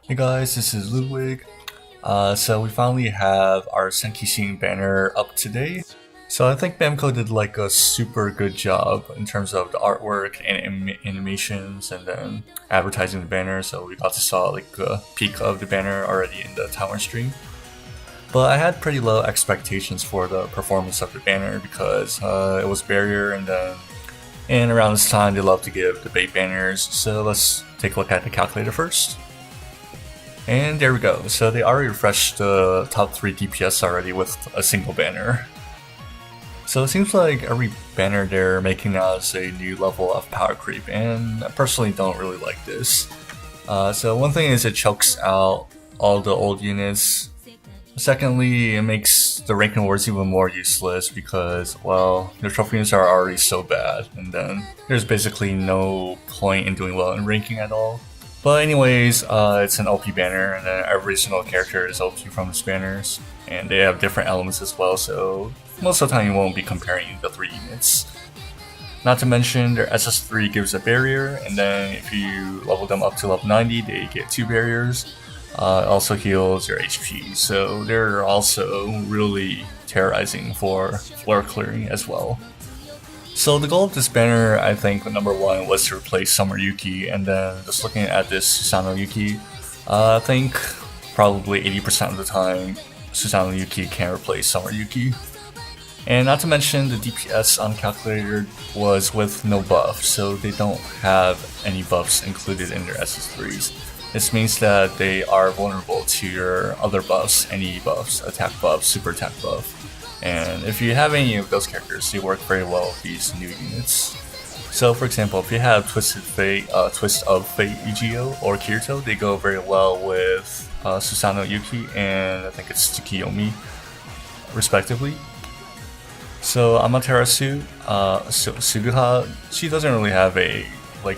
Hey guys, this is Ludwig. So we finally have our Sankishin banner up today. So I think Bamco did like a super good job in terms of the artwork and animations and then advertising the banner. So we got to saw like a peek of the banner already in the Taiwan stream. But I had pretty low expectations for the performance of the banner because it was barrier and around this time they love to give debate banners. So let's take a look at the calculator first. And there we go, so they already refreshed the top 3 DPS already with a single banner. So it seems like every banner they're making now is a new level of power creep, and I personally don't really like this. So one thing is it chokes out all the old units. Secondly, it makes the ranking wars even more useless because, well, the trophy units are already so bad, and then there's basically no point in doing well in ranking at all. But anyways, it's an OP banner, and then every single character is OP from these banners, and they have different elements as well, so most of the time you won't be comparing the 3 units. Not to mention, their SS3 gives a barrier, and then if you level them up to level 90, they get 2 barriers. It also heals your HP, so they're also really terrorizing for floor clearing as well. So the goal of this banner, I think, number 1 was to replace Summer Yuuki, and then just looking at this Susanoo Yuuki, I think probably 80% of the time Susanoo Yuuki can replace Summer Yuuki. And not to mention the DPS on calculator was with no buff, so they don't have any buffs included in their SS3s. This means that they are vulnerable to your other buffs, any buffs, attack buff, super attack buff. And if you have any of those characters, they work very well with these new units. So for example, if you have Twist of Fate Eugeo or Kirito, they go very well with Susanoo Yuuki and I think it's Tsukiyomi, respectively. So Amaterasu, Suguha, she doesn't really have a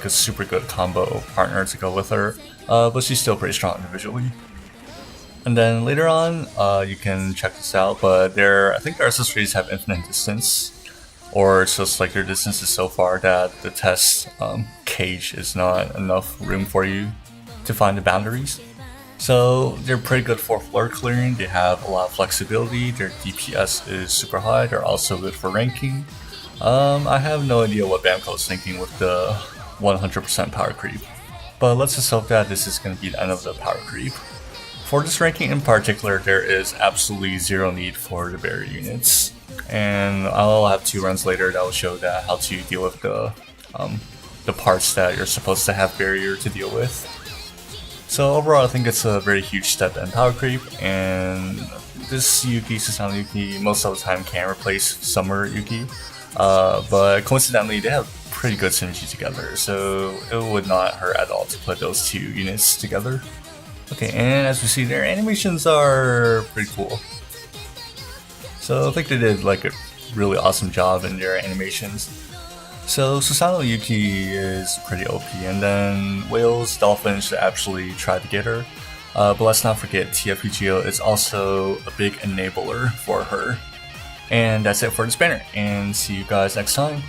super good combo partner to go with her, but she's still pretty strong individually. And then later on, you can check this out, but I think their accessories have infinite distance, or it's just like their distance is so far that the test cage is not enough room for you to find the boundaries. So they're pretty good for floor clearing, they have a lot of flexibility, their DPS is super high, they're also good for ranking. I have no idea what Bamco is thinking with the 100% power creep, but let's just hope that this is going to be the end of the power creep. For this ranking in particular, there is absolutely zero need for the barrier units, and I'll have 2 runs later that will show that how to deal with the parts that you're supposed to have barrier to deal with. So overall, I think it's a very huge step in power creep, and this Yuuki, Susanoo Yuuki, most of the time can replace Summer Yuuki, but coincidentally they have pretty good synergy together, so it would not hurt at all to put those 2 units together. Okay, and as we see, their animations are pretty cool. So I think they did like a really awesome job in their animations. So Susanoo Yuuki is pretty OP, and then whales, dolphins should actually try to get her. But let's not forget TF Eugeo is also a big enabler for her. And that's it for this banner, and see you guys next time.